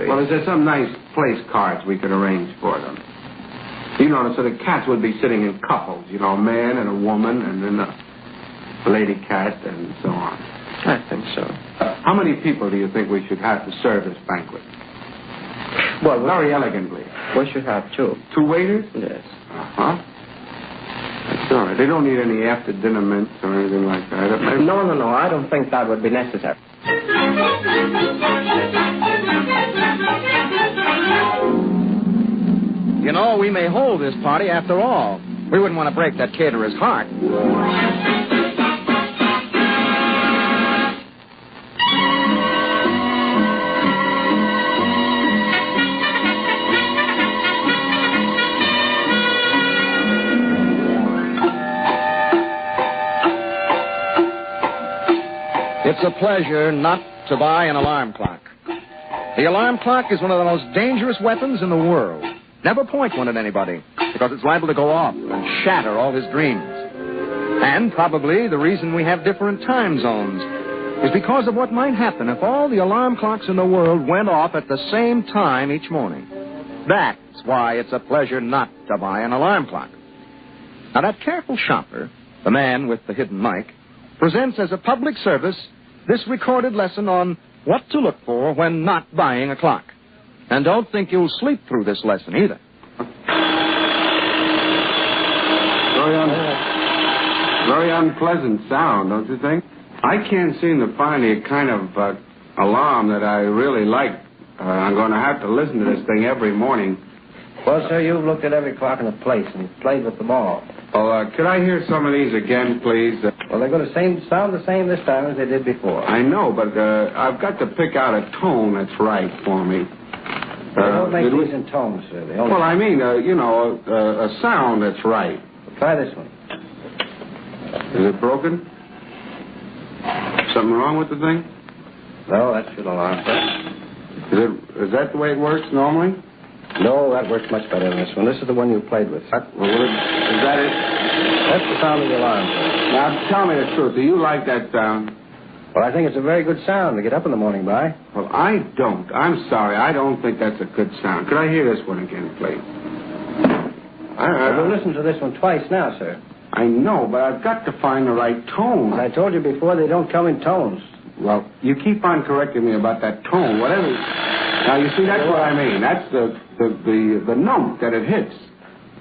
Well, is there some nice place cards we could arrange for them? You know, so the cats would be sitting in couples, you know, a man and a woman, and then a lady cat, and so on. I think so. How many people do you think we should have to serve this banquet? Well, very elegantly. We should have 2. 2 waiters? Yes. Uh-huh. That's all right. They don't need any after-dinner mints or anything like that. No. I don't think that would be necessary. You know, we may hold this party after all. We wouldn't want to break that caterer's heart. It's a pleasure not to buy an alarm clock. The alarm clock is one of the most dangerous weapons in the world. Never point one at anybody, because it's liable to go off and shatter all his dreams. And probably the reason we have different time zones is because of what might happen if all the alarm clocks in the world went off at the same time each morning. That's why it's a pleasure not to buy an alarm clock. Now, that careful shopper, the man with the hidden mic, presents as a public service this recorded lesson on what to look for when not buying a clock. And don't think you'll sleep through this lesson either. Very unpleasant sound, don't you think? I can't seem to find the kind of alarm that I really like. I'm going to have to listen to this thing every morning. Well, sir, you've looked at every clock in the place and played with them all. Oh, could I hear some of these again, please? Well, they're going to sound the same this time as they did before. I know, but I've got to pick out a tone that's right for me. They don't make these in tones, sir. Well, I mean, a sound that's right. Try this one. Is it broken? Something wrong with the thing? No, that should alarm, sir. Is that the way it works normally? No, that works much better than this one. This is the one you played with. Is that it? That's the sound of the alarm, sir. Now, tell me the truth. Do you like that sound? Well, I think it's a very good sound to get up in the morning by. Well, I don't. I'm sorry. I don't think that's a good sound. Could I hear this one again, please? We've listened to this one twice now, sir. I know, but I've got to find the right tone. I told you before, they don't come in tones. Well, you keep on correcting me about that tone. Whatever. Now, you see, that's what I mean. That's the note that it hits.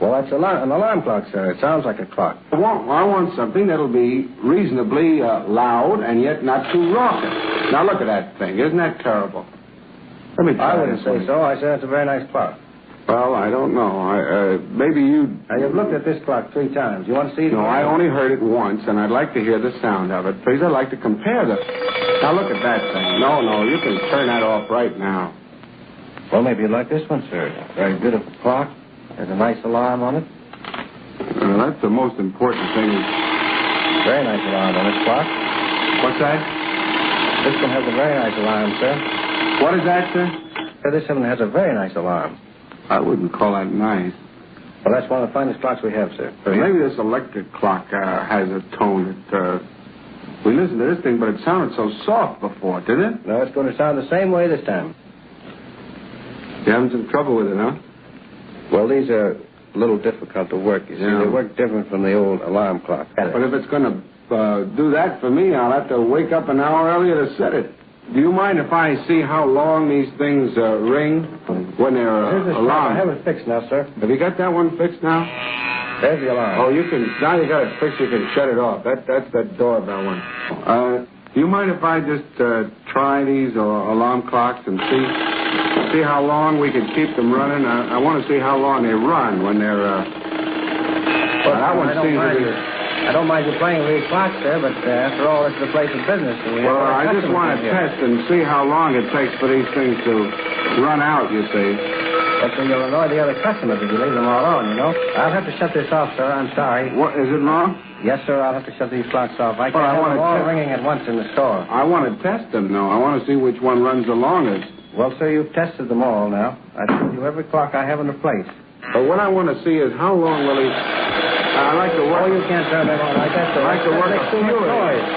Well, that's an alarm clock, sir. It sounds like a clock. I want something that'll be reasonably loud and yet not too raucous. Now, look at that thing. Isn't that terrible? Let me try I wouldn't say so. I said it's a very nice clock. Well, I don't know. Maybe you... Now, you've looked at this clock 3 times. You want to see it? No, I only heard it once, and I'd like to hear the sound of it. Please, I'd like to compare them. Now, look at that thing. No, you can turn that off right now. Well, maybe you'd like this one, sir. Very good of a clock. There's a nice alarm on it. Well, that's the most important thing. Very nice alarm on this clock. What's that? This one has a very nice alarm, sir. What is that, sir? This one has a very nice alarm. I wouldn't call that nice. Well, that's one of the finest clocks we have, sir. Well, maybe this electric clock has a tone that... We listened to this thing, but it sounded so soft before, didn't it? No, it's going to sound the same way this time. You're having some trouble with it, huh? Well, these are a little difficult to work. You see, they work different from the old alarm clock. But if it's going to do that for me, I'll have to wake up an hour earlier to set it. Do you mind if I see how long these things ring when they're alarmed? I have it fixed now, sir. Have you got that one fixed now? There's the alarm. Oh, you can... Now you got it fixed, you can shut it off. That's that doorbell one. Do you mind if I just try these alarm clocks and see how long we can keep them running? I want to see how long they run when they're... Well, that one seems to be... I don't mind you playing with these clocks there, but after all, it's the place of business. Well, I just want to test and see how long it takes for these things to run out, you see. But then you'll annoy the other customers if you leave them all on, you know. I'll have to shut this off, sir. I'm sorry. What, is it wrong? Yes, sir. I'll have to shut these clocks off. I can't have them all ringing at once in the store. I want to test them, though. I want to see which one runs the longest. Well, sir, you've tested them all now. I told you every clock I have in the place. But what I want to see is how long will he... I like to work... Oh, you can't turn them on like that, sir. I like to work a few of these.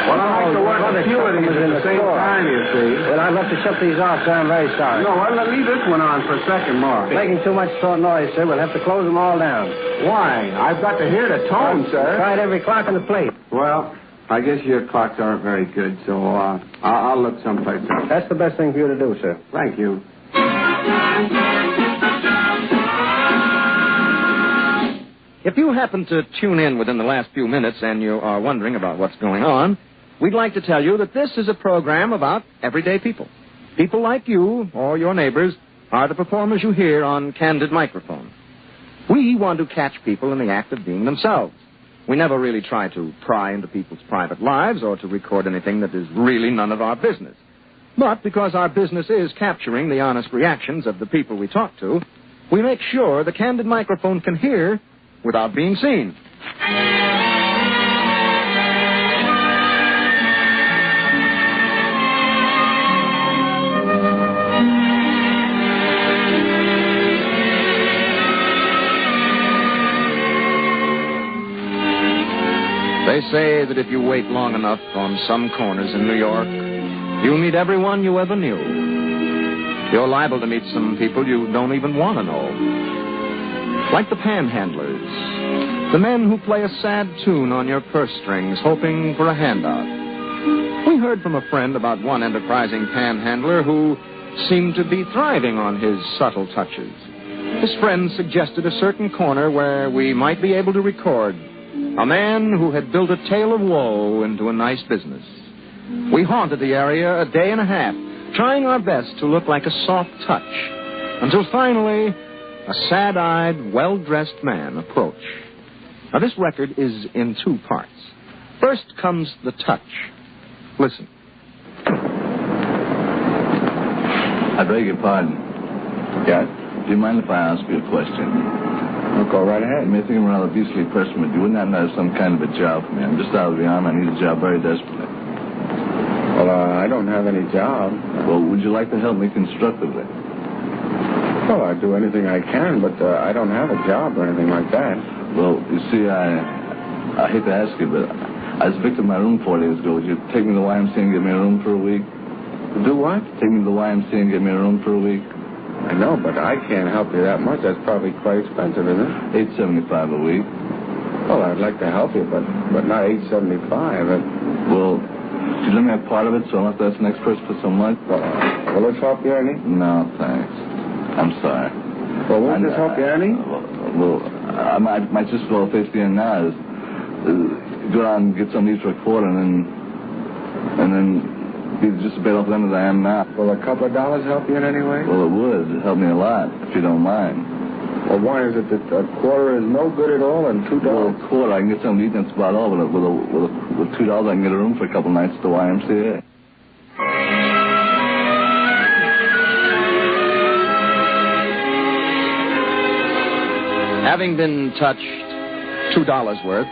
Well, I like to work a few of these at the same time, you see. Well, I'd love to shut these off, sir. I'm very sorry. No, I'll leave this one on for a second more. Making too much noise, sir. We'll have to close them all down. Why? I've got to hear the tone, sir. Tried every clock on the plate. Well, I guess your clocks aren't very good, so I'll look someplace else. That's the best thing for you to do, sir. Thank you. If you happen to tune in within the last few minutes and you are wondering about what's going on, we'd like to tell you that this is a program about everyday people. People like you or your neighbors are the performers you hear on Candid Microphone. We want to catch people in the act of being themselves. We never really try to pry into people's private lives or to record anything that is really none of our business. But because our business is capturing the honest reactions of the people we talk to, we make sure the Candid Microphone can hear without being seen. They say that if you wait long enough on some corners in New York, you'll meet everyone you ever knew. You're liable to meet some people you don't even want to know. Like the panhandlers, the men who play a sad tune on your purse strings, hoping for a handout. We heard from a friend about one enterprising panhandler who seemed to be thriving on his subtle touches. His friend suggested a certain corner where we might be able to record a man who had built a tale of woe into a nice business. We haunted the area a day and a half, trying our best to look like a soft touch, until finally a sad-eyed, well-dressed man approached. Now, this record is in 2 parts. First comes the touch. Listen. I beg your pardon. Yes? Do you mind if I ask you a question? Well, go right ahead. You may think I'm a rather beastly person, but you wouldn't happen to have some kind of a job for me. I'm just out of the army. I need a job very desperately. Well, I don't have any job. Well, would you like to help me constructively? Well, I'd do anything I can, but I don't have a job or anything like that. Well, you see, I hate to ask you, but I was evicted my room 4 days ago. Would you take me to the YMCA and get me a room for a week? Do what? Take me to the YMCA and get me a room for a week. I know, but I can't help you that much. That's probably quite expensive, isn't it? $8.75 a week. Well, I'd like to help you, but not $8.75. Well, you let me have part of it, so I'll have to ask the next person for some money. Will this help you any? No, thanks. I'm sorry. Well, won't this help you any? Well, I might just go face the end now is go out and get some of these for a quarter and then be just a bit off them as I am now. Will a couple of dollars help you in any way? Well, it would. It'd help me a lot, if you don't mind. Well, why is it that a quarter is no good at all and $2? Well, a quarter, I can get something to eat, that's about all. With $2, I can get a room for a couple nights at the YMCA. Having been touched $2 worth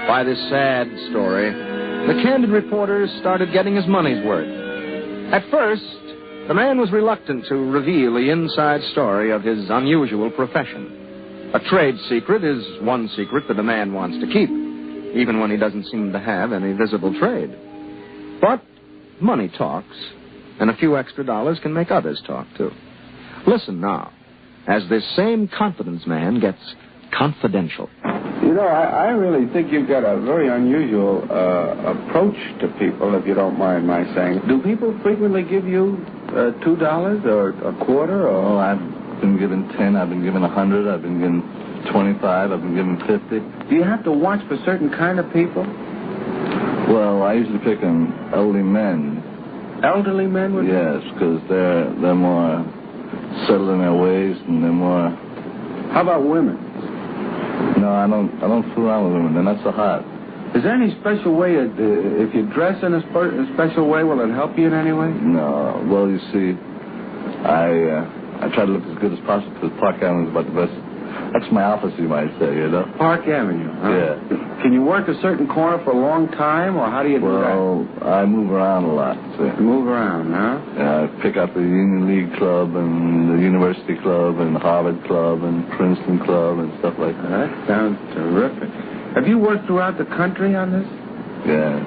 by this sad story, the Candid reporter started getting his money's worth. At first, the man was reluctant to reveal the inside story of his unusual profession. A trade secret is one secret that a man wants to keep, even when he doesn't seem to have any visible trade. But money talks, and a few extra dollars can make others talk, too. Listen now, as this same confidence man gets confidential. You know, I really think you've got a very unusual approach to people, if you don't mind my saying. Do people frequently give you $2 or a quarter? Or? Oh, I've been given 10, I've been given 100, I've been given 25, I've been given 50. Do you have to watch for certain kind of people? Well, I usually pick on elderly men. Elderly men? Yes, because they're more settled in their ways and they're more... How about women? No, I don't fool around with women. They're not so hot. Is there any special way, if you dress in a special way, will it help you in any way? No. Well, you see, I try to look as good as possible because Park Avenue is about the best. That's my office, you might say, you know? Park Avenue, huh? Yeah. Can you work a certain corner for a long time, or how do you do that? Well, I move around a lot, see. You move around, huh? Yeah, I pick up the Union League Club and the University Club and the Harvard Club and Princeton Club and stuff like that. That sounds terrific. Have you worked throughout the country on this? Yeah.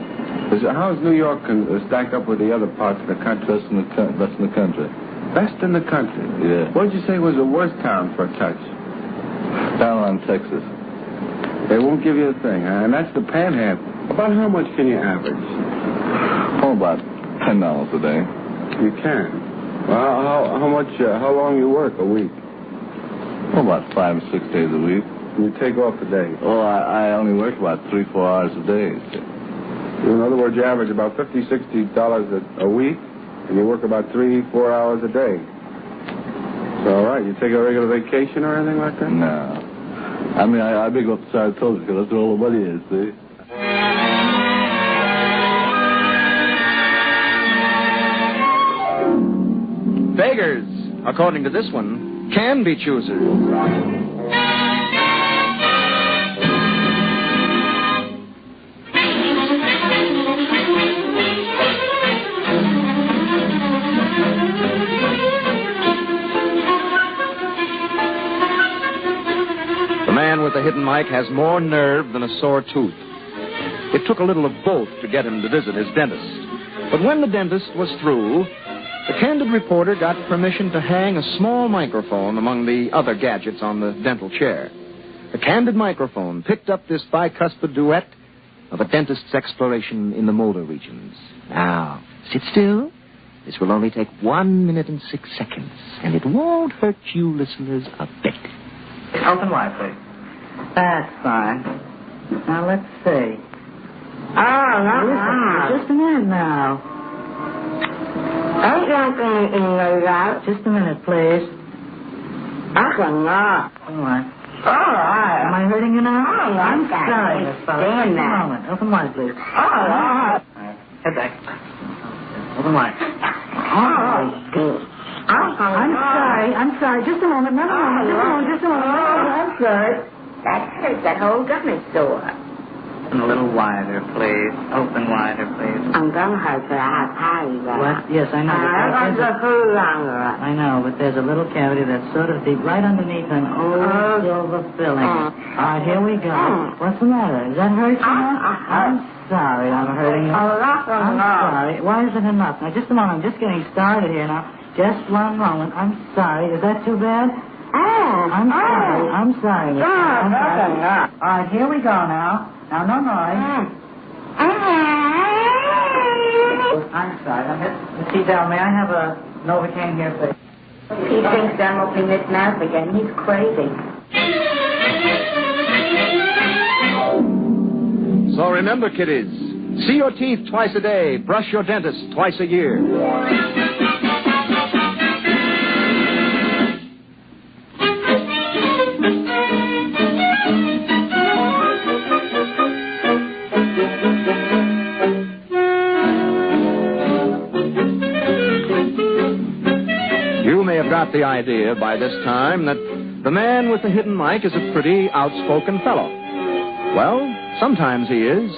How is New York stacked up with the other parts of the country? Best in the country. Best in the country? Yeah. What would you say was the worst town for a touch? Down on Texas. They won't give you a thing, huh? And that's the Panhandle. About how much can you average? Oh, about $10 a day. You can. Well, how long you work a week? Oh, about 5 or 6 days a week. And you take off a day? Oh, I only work about 3-4 hours a day. In other words, you average about $50, $60 a week, and you work about 3-4 hours a day. So, all right. You take a regular vacation or anything like that? No. I mean, I big up the Saratoga because that's where all the money is, see? Beggars, according to this one, can be choosers. The man with the hidden mic has more nerve than a sore tooth. It took a little of both to get him to visit his dentist. But when the dentist was through, the Candid reporter got permission to hang a small microphone among the other gadgets on the dental chair. The Candid microphone picked up this bicuspid duet of a dentist's exploration in the molar regions. Now, sit still. This will only take 1 minute and 6 seconds, and it won't hurt you listeners a bit. Open wide, please. That's fine. Now, let's see. Just a minute now. Just a minute, please. All right. Am I hurting you now? I'm sorry, Miss Fellows. Just a moment. Open wide, please. Head back. Open wide. I'm sorry. Just a moment. Just a moment. I'm sorry. That hurts that whole gummy sore. Open a little wider, please. Open wider, please. I'm going to have to have Harry there. What? Yes, I know. I know, but there's a little cavity that's sort of deep, right underneath an old silver filling. All right, here we go. What's the matter? Is that hurt you now? I'm sorry I'm hurting you. I'm sorry. Why is it enough? Now, just a moment. I'm just getting started here now. Just one moment. I'm sorry. Is that too bad? I'm sorry. I'm sorry. I'm sorry. All right, here we go now. Now, no noise. I'm sorry. Miss Edel, may I have a Novocaine here, please? He thinks I'm opening this mouth again. He's crazy. So remember, kiddies, see your teeth twice a day, brush your dentist twice a year. You may have got the idea by this time that the man with the hidden mic is a pretty outspoken fellow. Well, sometimes he is.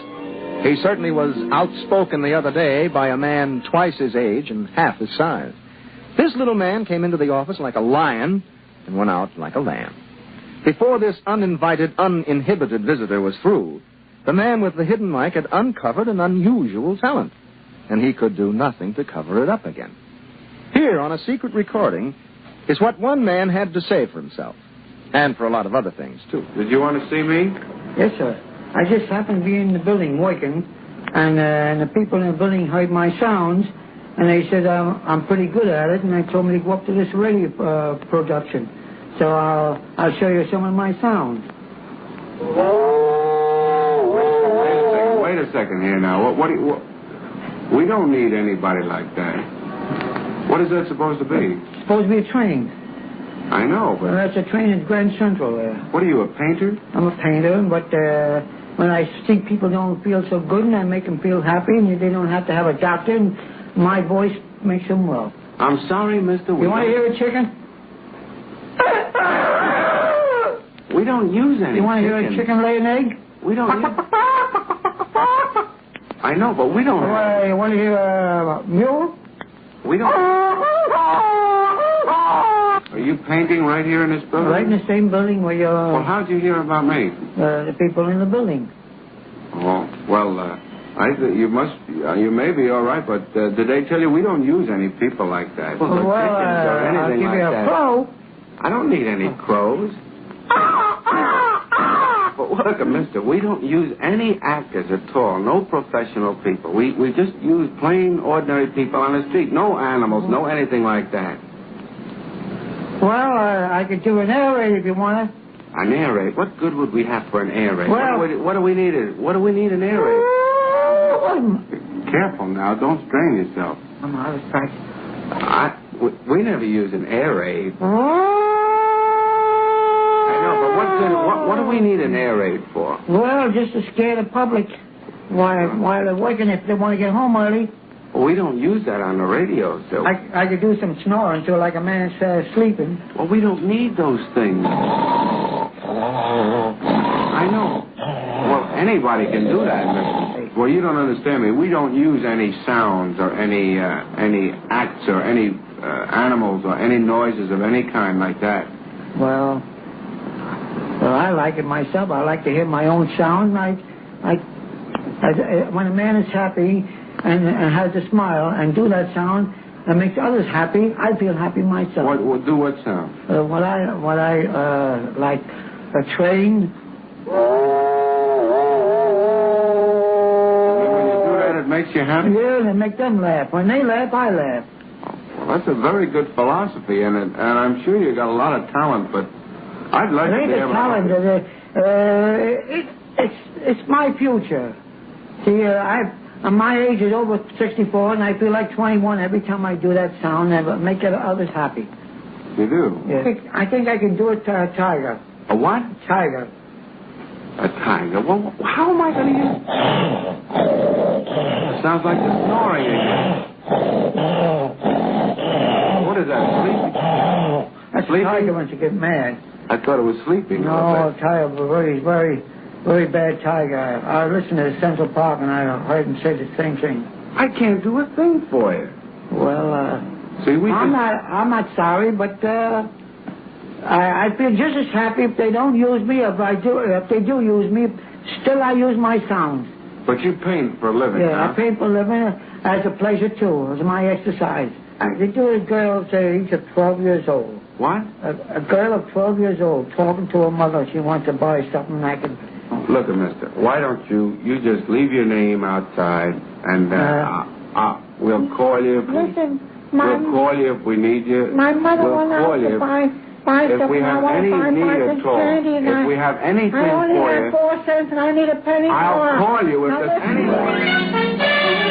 He certainly was outspoken the other day by a man twice his age and half his size. This little man came into the office like a lion and went out like a lamb. Before this uninvited, uninhibited visitor was through, the man with the hidden mic had uncovered an unusual talent, and he could do nothing to cover it up again. Here, on a secret recording, is what one man had to say for himself, and for a lot of other things, too. Did you want to see me? Yes, sir. I just happened to be in the building working, and the people in the building heard my sounds, and they said I'm pretty good at it, and they told me to go up to this radio production. So I'll show you some of my sounds. Wait a second here now. What we don't need anybody like that. What is that supposed to be? It's supposed to be a train. I know, but... Well, that's a train at Grand Central there. What are you, a painter? I'm a painter, but when I see people don't feel so good and I make them feel happy and they don't have to have a doctor, and my voice makes them well. I'm sorry, mister. You want to hear a chicken? We don't use any You want to hear a chicken lay an egg? We don't use... I know, but we don't... You want to hear a mule? We don't... Are you painting right here in this building? Right in the same building where you're... Well, how'd you hear about me? The people in the building. Oh, well, you must... you may be all right, but did they tell you we don't use any people like that? Well, I'll give you a crow. I don't need any crows. But look, mister, we don't use any actors at all, no professional people. We just use plain, ordinary people on the street. No animals, no anything like that. Well, I could do an air raid if you want it. An air raid? What good would we have for an air raid? Well, what do we need? What do we need an air raid? Careful now, don't strain yourself. I'm out of practice. We never use an air raid. I know, but what do we need an air raid for? Well, just to scare the public while they're working if they want to get home early. Well, we don't use that on the radio, so... I could do some snoring so like a man's sleeping. Well, we don't need those things. I know. Well, anybody can do that, mister. Well, you don't understand me. We don't use any sounds or any acts or any animals or any noises of any kind like that. Well, I like it myself. I like to hear my own sound. When a man is happy and has a smile and do that sound and makes others happy, I feel happy myself. Do what sound? What I like a train. When you do that, it makes you happy? Yeah, and it makes them laugh. When they laugh, I laugh. Well, that's a very good philosophy, and I'm sure you got a lot of talent, but I'd like to be able to... talent. It's my future. See, my age is over 64, and I feel like 21 every time I do that sound and make others happy. You do? Yeah. I think I can do it to a tiger. A what? Tiger. A tiger? Well, how am I going to use... It sounds like the snoring again. What is that, sleeping? That's sleeping? A tiger when you get mad. I thought it was sleeping. No, a tiger, very, very very bad tiger. I listened to Central Park and I heard him say the same thing. I can't do a thing for you. Well, see, I'm not sorry, but I feel just as happy if they don't use me. If they do use me, still I use my sound. But you paint for a living, Yeah, huh? I paint for a living as a pleasure too, as my exercise. They do a girl at the age of 12 years old. What? A girl of 12 years old talking to her mother. She wants to buy something I can. Look, mister, why don't you just leave your name outside and we'll call you if Listen, we'll call you if we need you. My mother we'll went out call to you buy if stuff we and I have want any to buy need my at all. candy and If we have anything I only for have you, 4 cents and I need a penny more. I'll call you if Now there's listen. any more.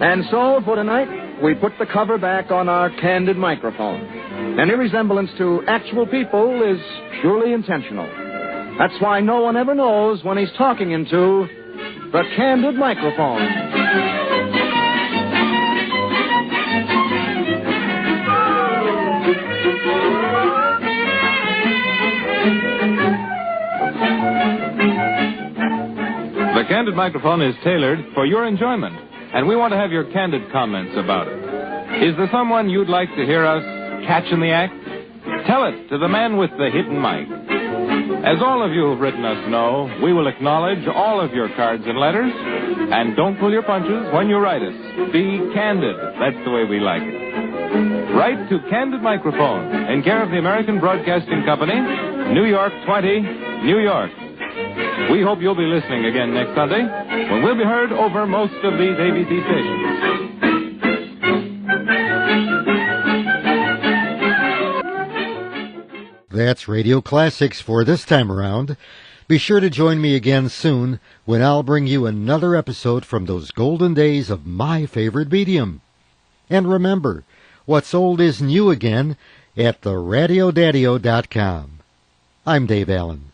And so, for tonight, we put the cover back on our Candid Microphone. Any resemblance to actual people is purely intentional. That's why no one ever knows when he's talking into the Candid Microphone. The Candid Microphone is tailored for your enjoyment, and we want to have your candid comments about it. Is there someone you'd like to hear us catch in the act? Tell it to the man with the hidden mic. As all of you who've written us know, we will acknowledge all of your cards and letters, and don't pull your punches when you write us. Be candid. That's the way we like it. Write to Candid Microphone, in care of the American Broadcasting Company, New York 20, New York. We hope you'll be listening again next Sunday, when we'll be heard over most of these ABC stations. That's Radio Classics for this time around. Be sure to join me again soon when I'll bring you another episode from those golden days of my favorite medium. And remember, what's old is new again at theradiodadio.com. I'm Dave Allen.